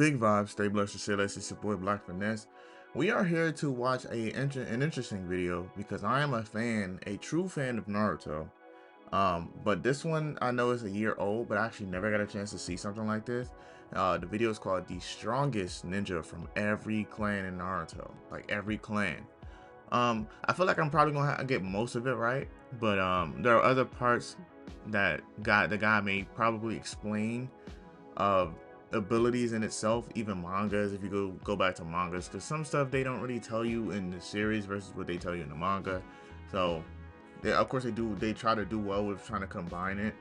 Big vibes, stay blessed, stay less. It's your boy Black Finesse. We are here to watch an interesting video because I am a true fan of Naruto. But this one I know is a year old, but I actually never got a chance to see something like this. The video is called "The Strongest Ninja from Every Clan in Naruto," like every clan. I feel like I'm probably gonna get most of it right, but there are other parts that the guy may probably explain of abilities in itself, even mangas, if you go back to mangas, because some stuff they don't really tell you in the series versus what they tell you in the manga. So of course they try to do well with trying to combine it,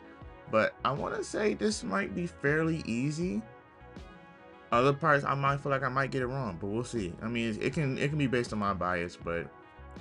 but I want to say this might be fairly easy. Other parts I might feel like I might get it wrong, but we'll see. I mean, it can be based on my bias, but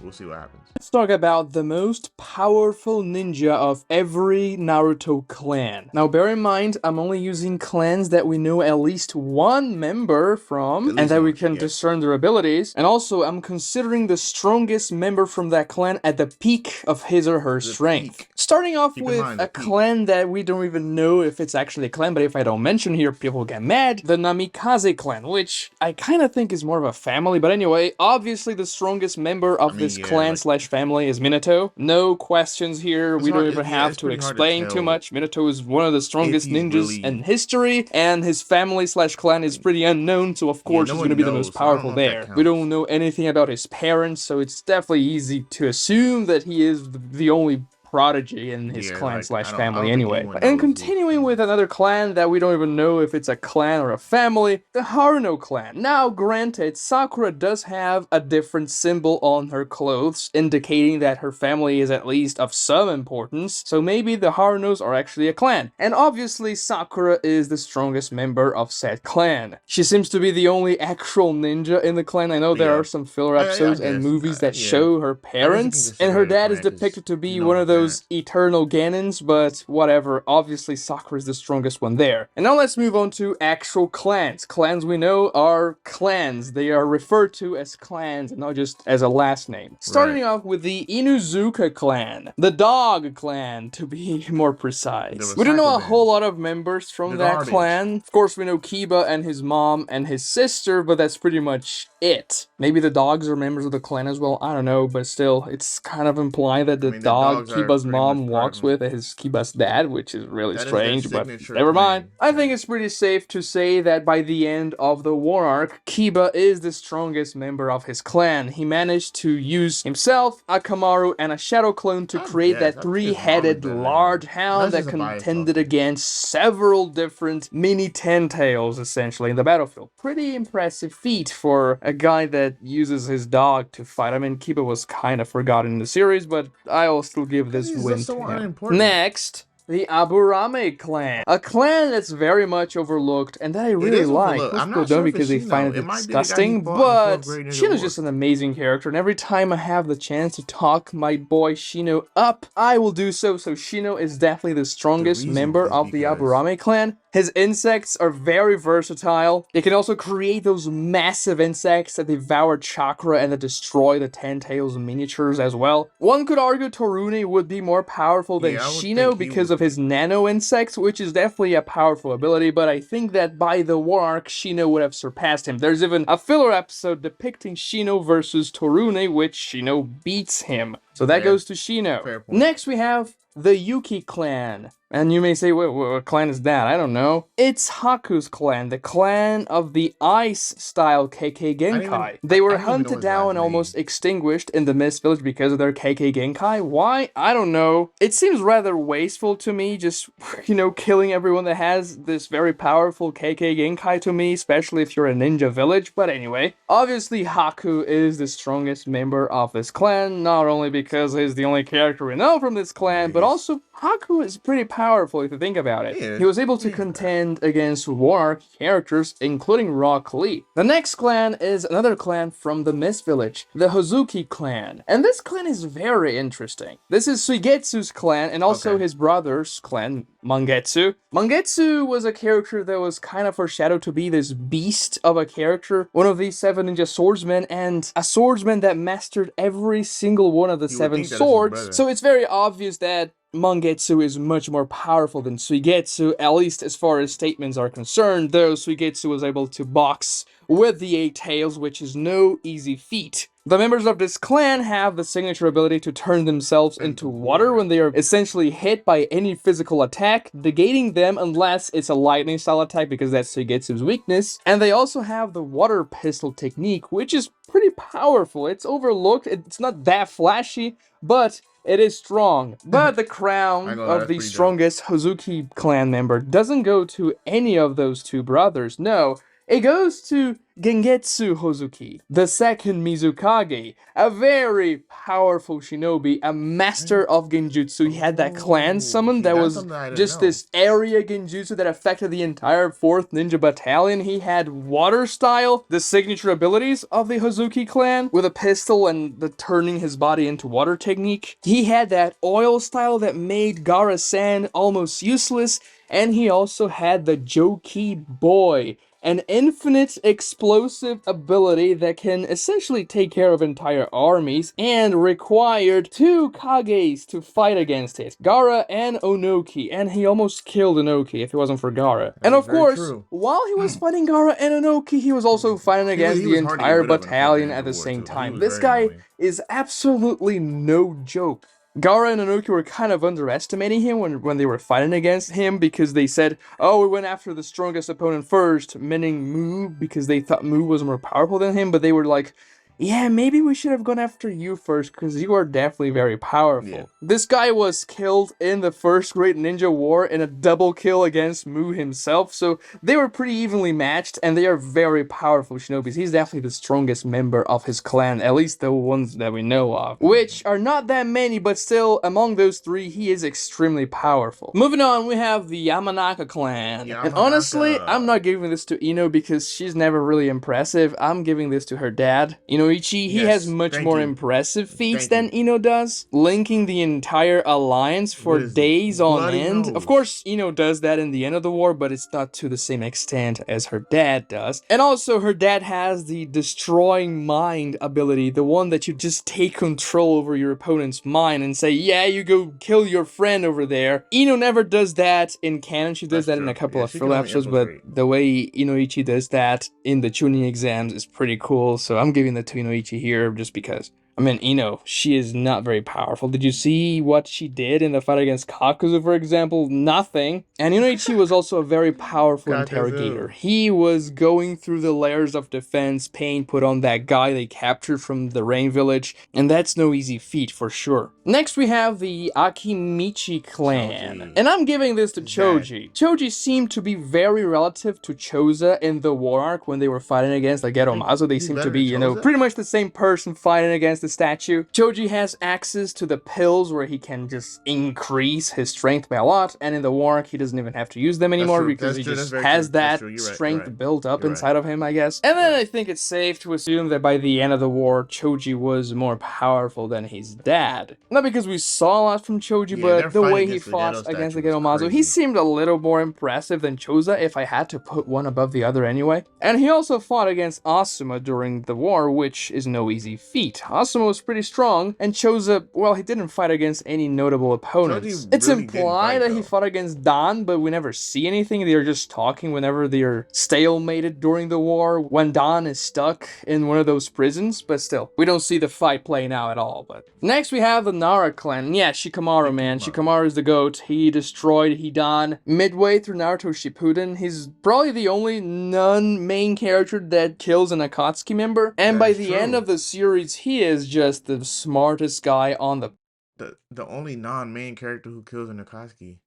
we'll see what happens. Let's talk about the most powerful ninja of every Naruto clan. Now bear in mind, I'm only using clans that we know at least one member from, and that we can discern their abilities. And also, I'm considering the strongest member from that clan at the peak of his or her strength. Starting off with a clan that we don't even know if it's actually a clan, but if I don't mention here, people get mad. The Namikaze clan, which I kind of think is more of a family, but anyway, obviously the strongest member of this clan slash family is Minato. No questions here. We don't even have to explain too much. Minato is one of the strongest ninjas in history, and his family slash clan is pretty unknown, so of course he's going to be the most powerful there. We don't know anything about his parents, so it's definitely easy to assume that he is the only prodigy in his clan slash family anyway. And continuing with another clan that we don't even know if it's a clan or a family, the Haruno clan. Now granted, Sakura does have a different symbol on her clothes, indicating that her family is at least of some importance, so maybe the Harunos are actually a clan. And obviously Sakura is the strongest member of said clan. She seems to be the only actual ninja in the clan. I know there are some filler episodes and movies that show her parents, and her dad is depicted to be one of those eternal Ganons, but whatever. Obviously Sakura is the strongest one there. And now let's move on to actual clans. Clans we know are clans. They are referred to as clans and not just as a last name. Starting off with the Inuzuka clan, the dog clan to be more precise. We don't know a whole lot of members from that clan. Of course we know Kiba and his mom and his sister, but that's pretty much it. Maybe the dogs are members of the clan as well, I don't know, but still it's kind of implied that the dog Kiba's mom walks with is Kiba's dad, which is really strange, but never mind. I think it's pretty safe to say that by the end of the war arc, Kiba is the strongest member of his clan. He managed to use himself, Akamaru, and a shadow clone to create that three-headed large hound that contended against several different mini Ten-Tails, essentially, in the battlefield. Pretty impressive feat for a guy that uses his dog to fight. I mean, Kiba was kind of forgotten in the series, but I'll still give this win to him. Next, the Aburame clan. A clan that's very much overlooked and that I really like. Most people don't because they find it disgusting, but Shino's just an amazing character, and every time I have the chance to talk my boy Shino up, I will do so. So Shino is definitely the strongest member of the Aburame clan. His insects are very versatile. They can also create those massive insects that devour chakra and that destroy the Ten-Tails miniatures as well. One could argue Torune would be more powerful than Shino because of his nano insects, which is definitely a powerful ability, but I think that by the war arc, Shino would have surpassed him. There's even a filler episode depicting Shino versus Torune, which Shino beats him. So that goes to Shino. Next we have the Yuki clan. And you may say, what clan is that? I don't know. It's Haku's clan, the clan of the Ice-style KK Genkai. They were hunted down and almost extinguished in the Mist Village because of their KK Genkai. Why? I don't know. It seems rather wasteful to me, just, you know, killing everyone that has this very powerful KK Genkai to me, especially if you're a ninja village. But anyway, obviously Haku is the strongest member of this clan, not only because he's the only character we know from this clan, but also Haku is pretty powerful if you think about it. He was able to contend against war arc characters, including Rock Lee. The next clan is another clan from the Mist Village, the Hozuki clan. And this clan is very interesting. This is Suigetsu's clan and also his brother's clan, Mangetsu. Mangetsu was a character that was kind of foreshadowed to be this beast of a character, one of these 7 ninja swordsmen, and a swordsman that mastered every single one of the 7 swords. So it's very obvious that Mangetsu is much more powerful than Suigetsu, at least as far as statements are concerned, though Suigetsu was able to box with the 8 tails, which is no easy feat. The members of this clan have the signature ability to turn themselves into water when they are essentially hit by any physical attack, negating them unless it's a lightning style attack because that's Suigetsu's weakness. And they also have the water pistol technique, which is pretty powerful. It's overlooked, it's not that flashy, but it is strong. But the crown of the strongest Hozuki clan member doesn't go to any of those two brothers, no. It goes to Gengetsu Hozuki, the second Mizukage, a very powerful shinobi, a master of genjutsu. He had that clan summon that was just this area genjutsu that affected the entire 4th Ninja Battalion. He had water style, the signature abilities of the Hozuki clan, with a pistol and the turning his body into water technique. He had that oil style that made Gara-san almost useless, and he also had the Joki Boy, an infinite explosive ability that can essentially take care of entire armies and required 2 Kages to fight against it, Gara and Onoki, and he almost killed Onoki if it wasn't for Gara. And of course, while he was fighting Gara and Onoki, he was also fighting against the entire battalion at the same time. This guy is absolutely no joke. Gara and Onoki were kind of underestimating him when they were fighting against him because they said, oh, we went after the strongest opponent first, meaning Mu, because they thought Mu was more powerful than him, but they were like, yeah, maybe we should have gone after you first, because you are definitely very powerful. Yeah. This guy was killed in the First Great Ninja War in a double kill against Mu himself, so they were pretty evenly matched, and they are very powerful shinobis. He's definitely the strongest member of his clan, at least the ones that we know of, which are not that many, but still, among those 3, he is extremely powerful. Moving on, we have the Yamanaka clan. And honestly, I'm not giving this to Ino because she's never really impressive. I'm giving this to her dad. Inoichi, he has much more impressive feats than Ino does, linking the entire alliance for days on end. Of course, Ino does that in the end of the war, but it's not to the same extent as her dad does. And also, her dad has the destroying mind ability, the one that you just take control over your opponent's mind and say, yeah, you go kill your friend over there. Ino never does that in canon. She does that in a couple of filler episodes, but the way Inoichi does that in the Chunin exams is pretty cool, so I'm giving the to Inoichi here just because. I mean, Ino, she is not very powerful. Did you see what she did in the fight against Kakuzu, for example? Nothing. And Inoichi was also a very powerful interrogator. He was going through the layers of defense Pain put on that guy they captured from the Rain Village, and that's no easy feat for sure. Next, we have the Akimichi clan. And I'm giving this to Choji. Choji seemed to be very relative to Choza in the war arc when they were fighting against the Geromazo. They seem to be, pretty much the same person fighting against the statue. Choji has access to the pills where he can just increase his strength by a lot, and in the war arc, he doesn't even have to use them anymore because he just has that strength built up inside of him, I guess. And then I think it's safe to assume that by the end of the war, Choji was more powerful than his dad. Not because we saw a lot from Choji, but the way he fought against the Geromazo, he seemed a little more impressive than Choza if I had to put one above the other anyway. And he also fought against Asuma during the war, which is no easy feat. Asuma was pretty strong, and Choza, well, he didn't fight against any notable opponents. It's implied that he fought against Dan, but we never see anything. They're just talking whenever they're stalemated during the war, when Dan is stuck in one of those prisons, but still, we don't see the fight playing out at all. But next we have the Nara clan. Yeah, Shikamaru, man. Shikamaru is the GOAT. He destroyed Hidan midway through Naruto Shippuden. He's probably the only non-main character that kills an Akatsuki member, and by the end of the series, he is just the smartest guy on the only non-main character who kills an Akatsuki.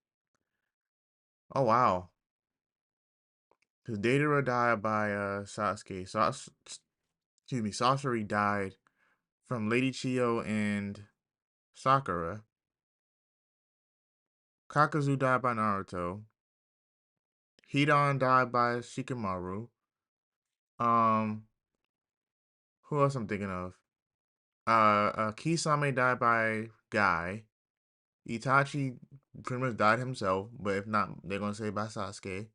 Oh wow. Because Deidara died by Sasuke. Sasori died from Lady Chiyo and Sakura. Kakuzu died by Naruto. Hidan died by Shikamaru. Who else I'm thinking of? Kisame died by Guy. Itachi pretty much died himself, but if not, they're gonna say by Sasuke.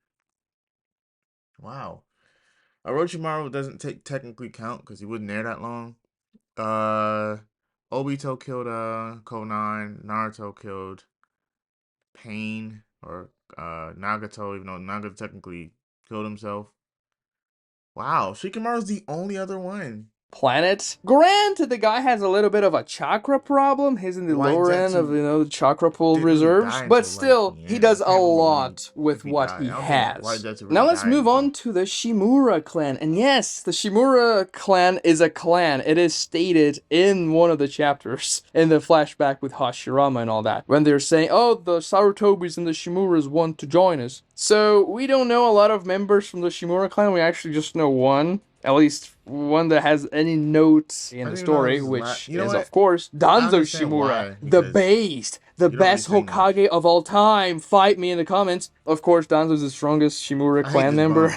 Wow. Orochimaru doesn't technically count because he wasn't there that long. Obito killed Konan. Naruto killed Pain or Nagato, even though Nagato technically killed himself. Wow, Shikamaru's the only other one. Planet. Granted, the guy has a little bit of a chakra problem. He's in the Why lower end of, Zetsu the chakra pool didn't really reserves. die But until like still, the he end. does I a can't remember when lot with if he what died. he I don't think why has. Zetsu really Now let's died move until... on to the Shimura clan. And yes, the Shimura clan is a clan. It is stated in one of the chapters in the flashback with Hashirama and all that. When they're saying, oh, the Sarutobis and the Shimuras want to join us. So we don't know a lot of members from the Shimura clan. We actually just know one. At least one that has any notes in the story, which is, of course, Danzo Shimura, the beast, the best Hokage of all time. Fight me in the comments. Of course, Danzo's the strongest Shimura clan member.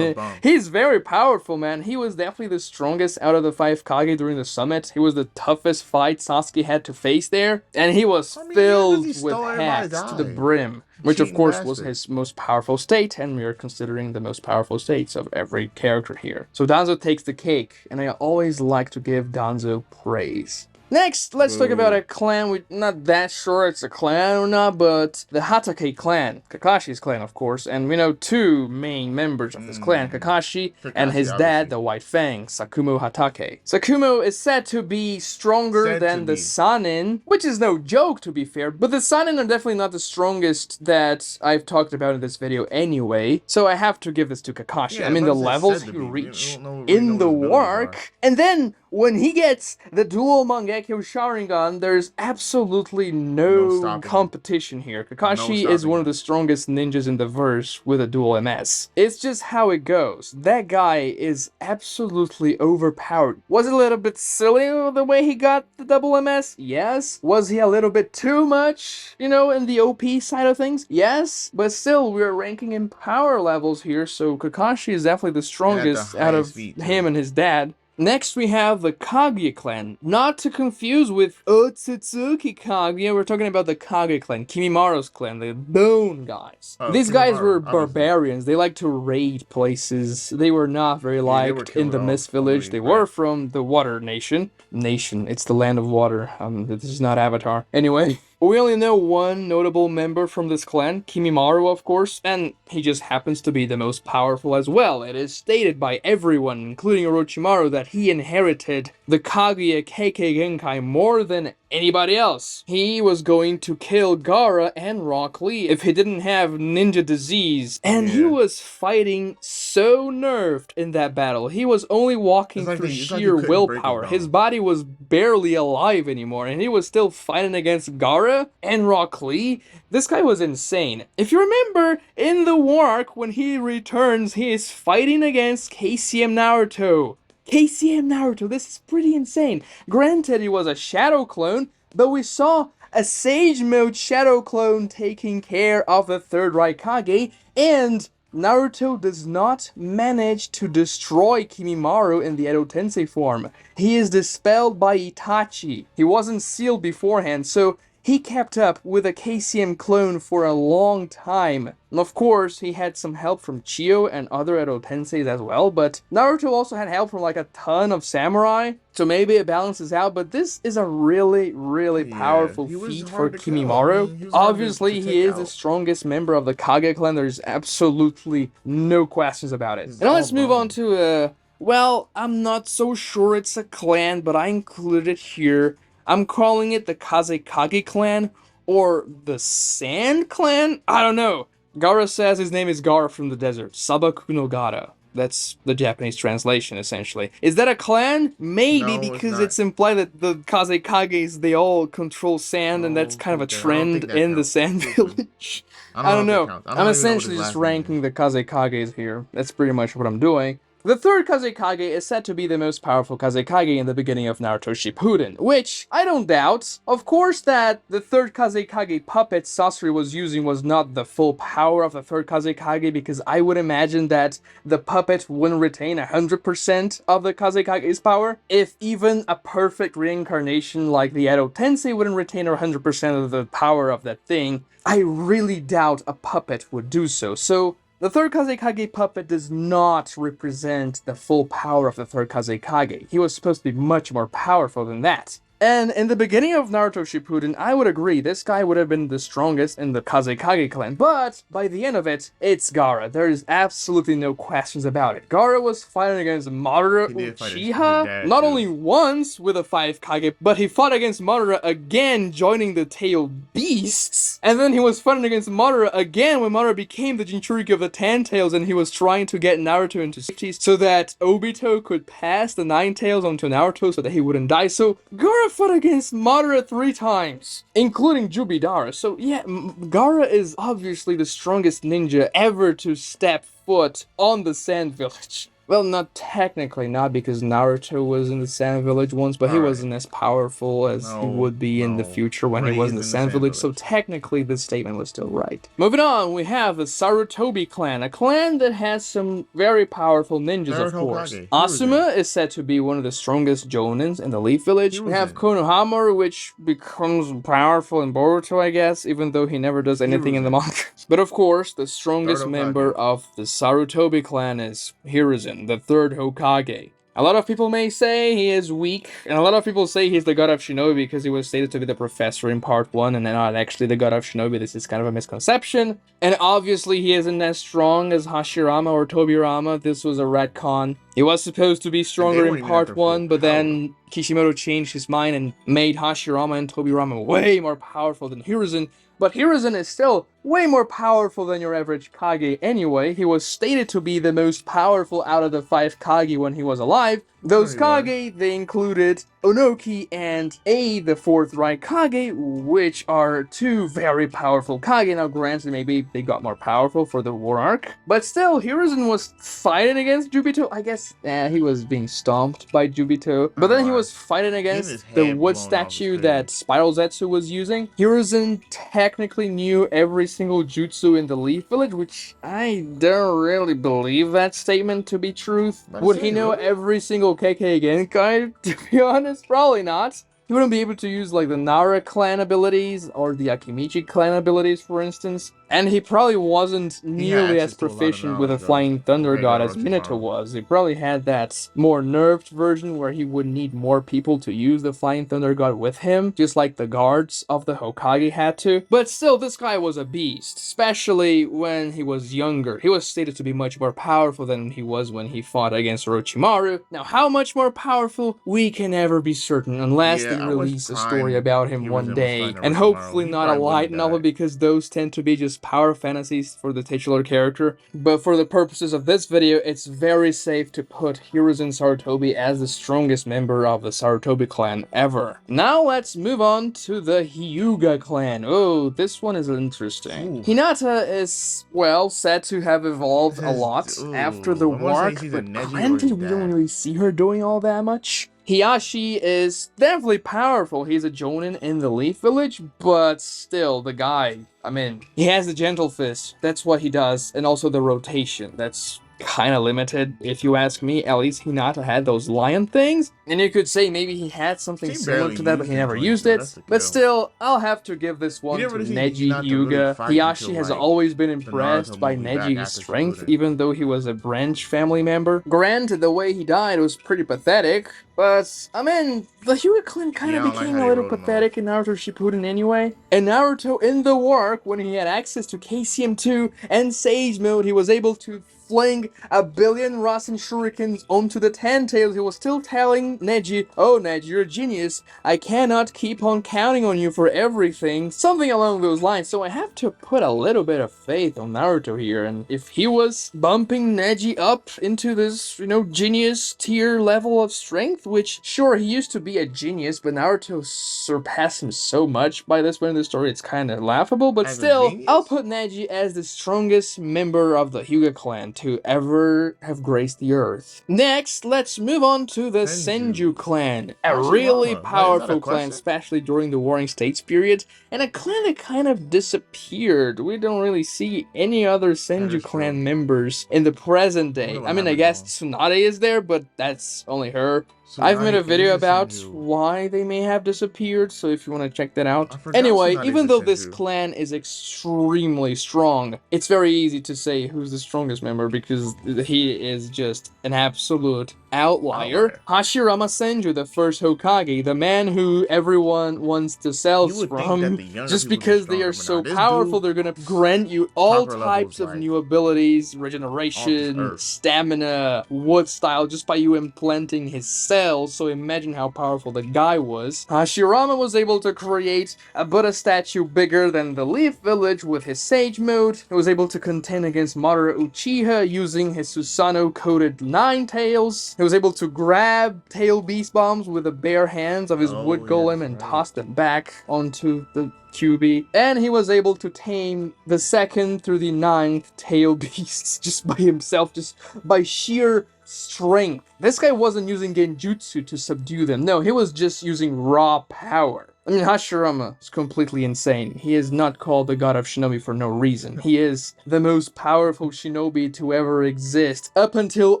He's very powerful, man. He was definitely the strongest out of the 5 Kage during the summit. He was the toughest fight Sasuke had to face there, and he was filled with hacks to the brim. Which, of course, was his most powerful state, and we are considering the most powerful states of every character here. So Danzo takes the cake, and I always like to give Danzo praise. Next, let's talk about a clan. We're not that sure it's a clan or not, but the Hatake clan. Kakashi's clan, of course, and we know 2 main members of this clan, Kakashi and his dad, the White Fang, Sakumo Hatake. Sakumo is said to be stronger than the Sanin, which is no joke, to be fair, but the Sanin are definitely not the strongest that I've talked about in this video anyway, so I have to give this to Kakashi. I mean, the levels he reached in the war arc, and then when he gets the dual Mangekyo Sharingan, there's absolutely no competition here. Kakashi is one of the strongest ninjas in the verse with a dual MS. It's just how it goes. That guy is absolutely overpowered. Was it a little bit silly the way he got the double MS? Yes. Was he a little bit too much, in the OP side of things? Yes. But still, we're ranking in power levels here, so Kakashi is definitely the strongest out of him and his dad. Next, we have the Kage clan. Not to confuse with Otsutsuki Kage, we're talking about the Kage clan, Kimimaru's clan, the bone guys. These guys were barbarians. They like to raid places. They were not very liked in the Mist Village. They were from the Water Nation. It's the land of water. This is not Avatar. Anyway. We only know one notable member from this clan, Kimimaru, of course, and he just happens to be the most powerful as well. It is stated by everyone, including Orochimaru, that he inherited the Kaguya Kekkei Genkai more than anybody else. He was going to kill Gaara and Rock Lee if he didn't have ninja disease, and he was fighting so nerfed in that battle. He was only walking through sheer willpower. His body was barely alive anymore, and he was still fighting against Gaara and Rock Lee. This guy was insane. If you remember, in the war arc, when he returns, he is fighting against KCM Naruto. KCM Naruto, this is pretty insane. Granted, he was a shadow clone, but we saw a Sage Mode shadow clone taking care of the third Raikage, and Naruto does not manage to destroy Kimimaru in the Edo Tensei form. He is dispelled by Itachi. He wasn't sealed beforehand, so he kept up with a KCM clone for a long time. And of course, he had some help from Chiyo and other Edo Tenseis as well, but Naruto also had help from like a ton of samurai, so maybe it balances out, but this is a really, really powerful feat for Kimimaru. Obviously, he is the strongest member of the Kage clan, there's absolutely no questions about it. Now let's move on to, well, I'm not so sure it's a clan, but I included it here. I'm calling it the Kazekage clan, or the Sand clan? I don't know. Gaara says his name is Gaara from the desert. Sabaku no Gaara. That's the Japanese translation, essentially. Is that a clan? Maybe, no, because it's implied that the Kazekages, they all control sand, and that's kind of a trend in the Sand Village. I don't know. I'm essentially just ranking the Kazekages here. That's pretty much what I'm doing. The third Kazekage is said to be the most powerful Kazekage in the beginning of Naruto Shippuden, which I don't doubt. Of course that the third Kazekage puppet Sasori was using was not the full power of the third Kazekage, because I would imagine that the puppet wouldn't retain 100% of the Kazekage's power. If even a perfect reincarnation like the Edo Tensei wouldn't retain 100% of the power of that thing, I really doubt a puppet would do so. So the third Kazekage puppet does not represent the full power of the third Kazekage. He was supposed to be much more powerful than that. And in the beginning of Naruto Shippuden, I would agree, this guy would have been the strongest in the Kazekage clan, but by the end of it, it's Gaara. There is absolutely no questions about it. Gaara was fighting against Madara Uchiha, not only once with a 5 Kage, but he fought against Madara again, joining the Tailed Beasts, and then he was fighting against Madara again when Madara became the Jinchuriki of the 10 Tails, and he was trying to get Naruto into safety so that Obito could pass the 9 Tails onto Naruto so that he wouldn't die. So Gaara fought against Madara 3 times, including Jubidara. So yeah, Gaara is obviously the strongest ninja ever to step foot on the Sand Village. Well, not technically, not because Naruto was in the Sand Village once, but he wasn't as powerful as he would be in the future when he was in the Sand Village, so technically this statement was still right. Moving on, we have the Sarutobi clan, a clan that has some very powerful ninjas, of course. Asuma is said to be one of the strongest jonins in the Leaf Village. We have Konohamaru, which becomes powerful in Boruto, I guess, even though he never does anything in the manga. But of course, the strongest member of the Sarutobi clan is Hiruzen, the 3rd Hokage. A lot of people may say he is weak, and a lot of people say he's the god of shinobi because he was stated to be the professor in part 1 and not actually the god of shinobi. This is kind of a misconception. And obviously he isn't as strong as Hashirama or Tobirama. This was a retcon. He was supposed to be stronger in part 1, but then Kishimoto changed his mind and made Hashirama and Tobirama way more powerful than Hiruzen. But Hiruzen is still way more powerful than your average Kage anyway. He was stated to be the most powerful out of the 5 Kage when he was alive. Those Kage, they included Onoki and the 4th Raikage, which are 2 very powerful Kage. Now granted, maybe they got more powerful for the war arc, but still, Hiruzen was fighting against Jubito. I guess he was being stomped by Jubito, but then he was fighting against the wood statue that Spiral Zetsu was using. Hiruzen technically knew every single jutsu in the Leaf Village, which I don't really believe that statement to be truth. Would he know every single KK Genkai, to be honest? Probably not. He wouldn't be able to use like the Nara clan abilities or the Akimichi clan abilities, for instance. And he probably wasn't nearly as proficient with a Flying Thunder God as Minato was. He probably had that more nerfed version where he would need more people to use the Flying Thunder God with him, just like the guards of the Hokage had to. But still, this guy was a beast, especially when he was younger. He was stated to be much more powerful than he was when he fought against Orochimaru. Now, how much more powerful? We can never be certain unless they release a story about him one day. And hopefully not a light novel, because those tend to be just power fantasies for the titular character. But for the purposes of this video, it's very safe to put Hiruzen Sarutobi as the strongest member of the Sarutobi clan ever. Now let's move on to the Hyuga clan. Oh, this one is interesting. Hinata is, well, said to have evolved a lot after the war, but granted, we don't really see her doing all that much. Hiyashi is definitely powerful. He's a jonin in the Leaf Village, but still, the guy, I mean, he has the Gentle Fist. That's what he does, and also the rotation. That's kind of limited, if you ask me. At least Hinata had those lion things, and you could say maybe he had something similar to that, but he never used it. But still, I'll have to give this one to Neji Hyuga. Hiyashi has always been impressed by Neji's strength, even though he was a branch family member. Granted, the way he died was pretty pathetic, but, I mean, the Hyuga clan kind of became a little pathetic in Naruto Shippuden anyway. And Naruto, in the war arc, when he had access to KCM2 and Sage Mode, he was able to fling 1 billion Rasen Shurikens onto the 10 Tails. He was still telling Neji, "Oh Neji, you're a genius. I cannot keep on counting on you for everything." Something along those lines. So I have to put a little bit of faith on Naruto here. And if he was bumping Neji up into this, genius tier level of strength, which, sure, he used to be a genius, but Naruto surpassed him so much by this point in the story, it's kind of laughable. But still, I'll put Neji as the strongest member of the Hyuga clan to ever have graced the earth. Next, let's move on to the Senju clan, a really powerful clan, especially during the Warring States period, and a clan that kind of disappeared. We don't really see any other Senju clan members in the present day. I mean, I guess Tsunade is there, but that's only her. I've made a video Tsunade is a about Senju. why they may have disappeared, so if you want to check that out. I forgot Anyway, Tsunade's even a though this Senju. clan is extremely strong, it's very easy to say who's the strongest member because he is just an absolute outlier. Hashirama Senju, the first Hokage, the man who everyone wants to sell You would think that from, the younger just people would be because they stronger, are but nah, so this powerful, dude they're gonna grant you all chakra levels types of like new abilities, off this regeneration, earth. stamina, wood style, just by you implanting his cells. So imagine how powerful the guy was. Hashirama was able to create a Buddha statue bigger than the Leaf Village with his Sage Mode. He was able to contend against Madara Uchiha using his Susanoo-coated Nine Tails. He was able to grab Tail Beast Bombs with the bare hands of his Wood Oh, yeah, Golem that's and right. toss them back onto the QB, and he was able to tame the second through the ninth tail beasts just by himself, just by sheer strength. This guy wasn't using genjutsu to subdue them. No, he was just using raw power. I mean, Hashirama is completely insane. He is not called the god of shinobi for no reason. He is the most powerful shinobi to ever exist. Up until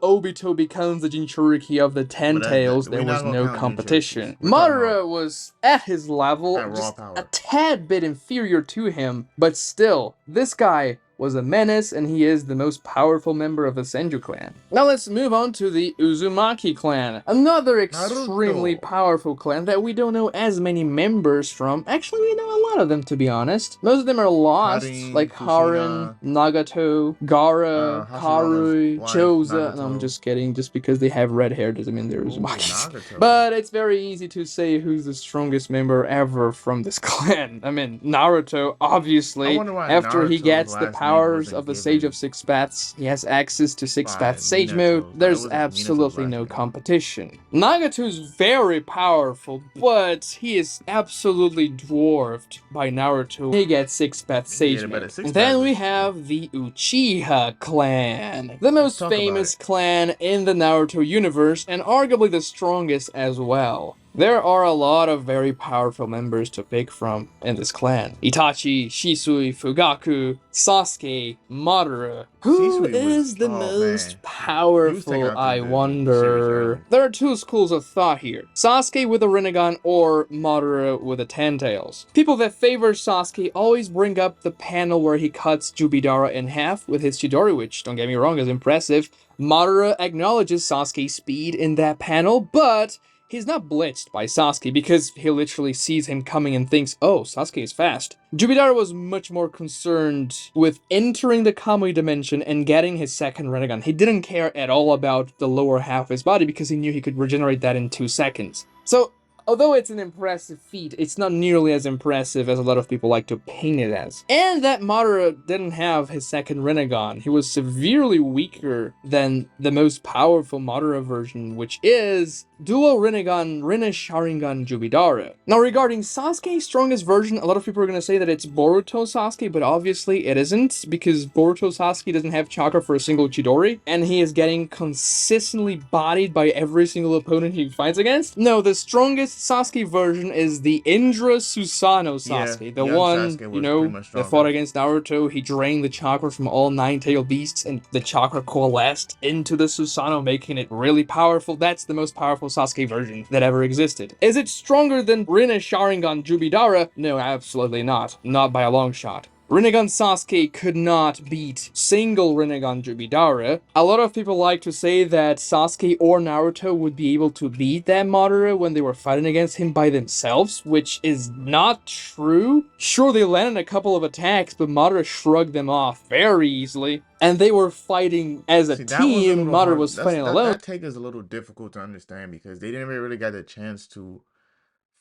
Obito becomes the Jinchuriki of the Ten Tails, there We're not was gonna no count competition. Jinchurikis. We're talking about Madara was at his level, at raw just a power. tad bit inferior to him, but still, this guy was a menace, and he is the most powerful member of the Senju clan. Now let's move on to the Uzumaki clan, another extremely Naruto. powerful clan that we don't know as many members from. Actually, we know a lot of them, to be honest. Most of them are lost, Karin, like Harin, Kushina, Nagato, Gaara, Hashirama's Karui, wife, Choza, and I'm Nagato. just kidding, just because they have red hair doesn't mean they're Ooh, Uzumakis. Nagato. But it's very easy to say who's the strongest member ever from this clan. I mean, Naruto, I obviously, wonder why after he Naruto's gets the last name powers wasn't of the Sage of given Six Paths, he has access to Six by Paths Sage Mode, Minato. Like, it there's wasn't Minato's absolutely last no name. competition. Nagato's very powerful, but he is absolutely dwarfed by Naruto. He gets Six Paths Sage Yeah, but Mode. at six And then paths we is have the Uchiha clan, the let's most talk about famous it. clan in the Naruto universe, and arguably the strongest as well. There are a lot of very powerful members to pick from in this clan. Itachi, Shisui, Fugaku, Sasuke, Madara. Who Shisui was, is the oh man, most he was taking powerful, out I the series wonder? early. There are two schools of thought here. Sasuke with a Rinnegan or Madara with a Ten Tails. People that favor Sasuke always bring up the panel where he cuts Jubidara in half with his Chidori, which, don't get me wrong, is impressive. Madara acknowledges Sasuke's speed in that panel, but he's not blitzed by Sasuke because he literally sees him coming and thinks, oh, Sasuke is fast. Jubidara was much more concerned with entering the Kamui dimension and getting his second Rinnegan. He didn't care at all about the lower half of his body because he knew he could regenerate that in 2 seconds. So, although it's an impressive feat, it's not nearly as impressive as a lot of people like to paint it as. And that Madara didn't have his second Rinnegan. He was severely weaker than the most powerful Madara version, which is Dual Rinnegan Rinne Sharingan Jubidara. Now regarding Sasuke's strongest version, a lot of people are going to say that it's Boruto Sasuke, but obviously it isn't, because Boruto Sasuke doesn't have chakra for a single Chidori, and he is getting consistently bodied by every single opponent he fights against. No, the strongest Sasuke version is the Indra Susanoo Sasuke, Yeah, the young one, Sasuke you was pretty know, much that fought stronger. against Naruto. He drained the chakra from all 9-tailed beasts, and the chakra coalesced into the Susanoo, making it really powerful. That's the most powerful Sasuke version that ever existed. Is it stronger than Rinne Sharingan Jubidara? No, absolutely not. Not by a long shot. Rinnegan Sasuke could not beat single Rinnegan Jubidara. A lot of people like to say that Sasuke or Naruto would be able to beat that Madara when they were fighting against him by themselves, which is not true. Sure, they landed a couple of attacks, but Madara shrugged them off very easily. And they were fighting as a See, that one's a team, little Madara hard. was fighting That alone. that take is a little difficult to understand because they didn't really get a chance to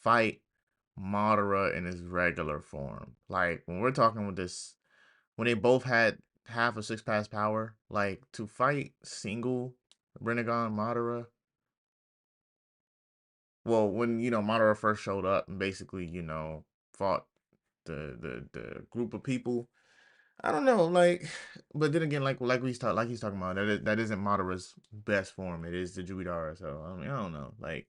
fight Madara in his regular form. Like when we're talking with this, when they both had half of six pass power, like to fight single Rinnegan Madara. Well, when Madara first showed up and basically fought the group of people. I don't know, like, but then again, like he's talking about that isn't Madara's best form. It is the Juidara. So I mean, I don't know, like.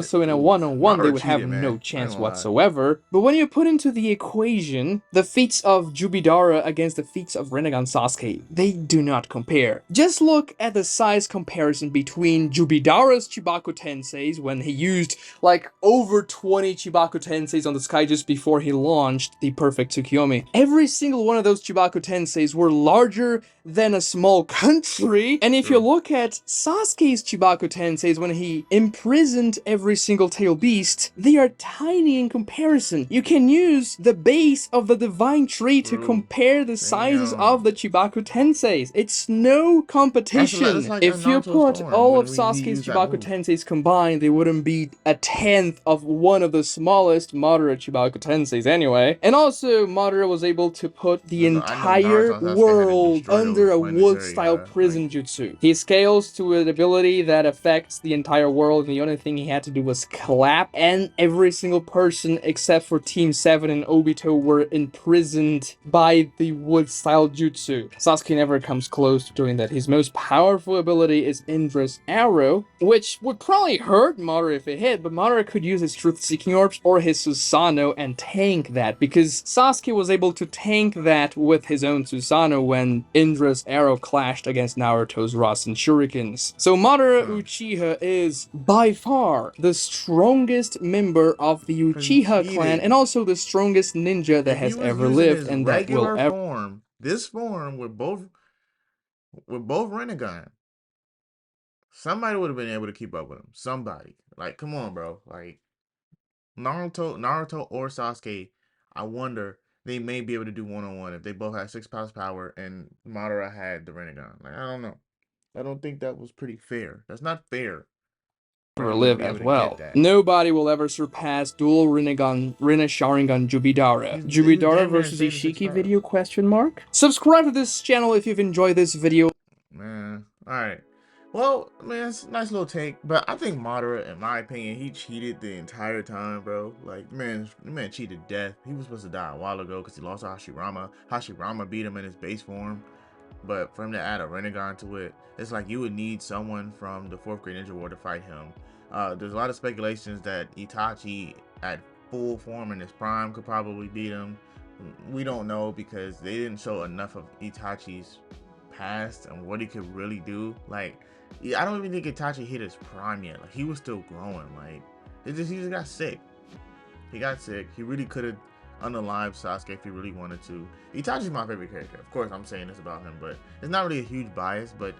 So in a one-on-one, they would have no chance whatsoever. But when you put into the equation the feats of Jubidara against the feats of Rinnegan Sasuke, they do not compare. Just look at the size comparison between Jubidara's Chibaku Tenseis when he used like over 20 Chibaku Tenseis on the sky just before he launched the perfect Tsukiyomi. Every single one of those Chibaku Tenseis were larger than a small country. And if you look at Sasuke's Chibaku Tenseis when he imprisoned every single tail beast, they are tiny in comparison. You can use the base of the divine tree to compare the sizes of the Chibaku Tenseis. It's no competition. Like if you put all of Sasuke's Chibaku Tenseis combined, they wouldn't be a tenth of one of the smallest Madara Chibaku Tenseis anyway. And also, Madara was able to put the entire world under a wood-style prison jutsu. He scales to an ability that affects the entire world, and the only thing he had to do was clap, and every single person except for Team 7 and Obito were imprisoned by the wood-style jutsu. Sasuke never comes close to doing that. His most powerful ability is Indra's Arrow, which would probably hurt Madara if it hit, but Madara could use his Truth-Seeking Orbs or his Susanoo and tank that, because Sasuke was able to tank that with his own Susanoo when Indra's Arrow clashed against Naruto's Rasen Shurikens. So Madara Uchiha is by far the strongest member of the Uchiha clan, and also the strongest ninja that has ever lived and that will ever. This form with both Rinnegan, somebody would have been able to keep up with him. Somebody. Like, come on, bro. Like, Naruto or Sasuke, I wonder they may be able to do one-on-one if they both had 6 power and Madara had the Rinnegan. Like, I don't know. I don't think that was pretty fair. That's not fair. Live as well. Nobody will ever surpass dual Rinnegan, Sharingan Jubidara. Jubidara versus Ishiki video question mark? Subscribe to this channel if you've enjoyed this video. Man, alright. Well, man, it's a nice little take, but I think Madara, in my opinion, he cheated the entire time, bro. Like, the man cheated death. He was supposed to die a while ago because he lost to Hashirama. Hashirama beat him in his base form. But for him to add a Rinnegan to it, it's like you would need someone from the 4th grade Ninja War to fight him. There's a lot of speculations that Itachi at full form in his prime could probably beat him. We don't know because they didn't show enough of Itachi's past and what he could really do. Like, I don't even think Itachi hit his prime yet. Like, he was still growing. Like, he just got sick. He got sick. He really could have unalived Sasuke if he really wanted to. Itachi's my favorite character. Of course, I'm saying this about him, but it's not really a huge bias. But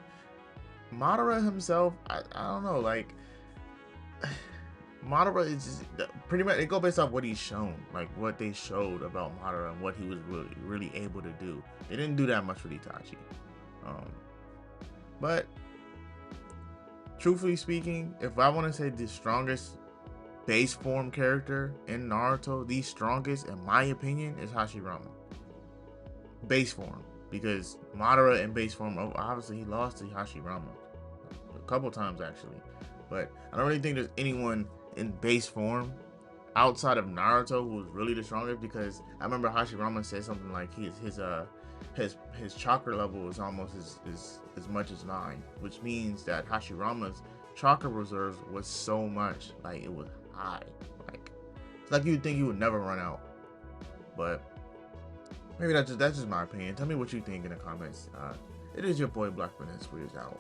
Madara himself, I don't know. Like, Madara is just pretty much, it go based off what he's shown, like what they showed about Madara and what he was really able to do. They didn't do that much with Itachi. But truthfully speaking, if I want to say the strongest base form character in Naruto, the strongest in my opinion is Hashirama. Base form, because Madara in base form, obviously he lost to Hashirama a couple times actually, but I don't really think there's anyone in base form outside of Naruto who was really the strongest, because I remember Hashirama said something like his chakra level is almost as much as 9, which means that Hashirama's chakra reserves was so much, like it was high. Like, it's like you'd think you would never run out. But maybe that's just my opinion. Tell me what you think in the comments. It is your boy blkfinesse. We is out.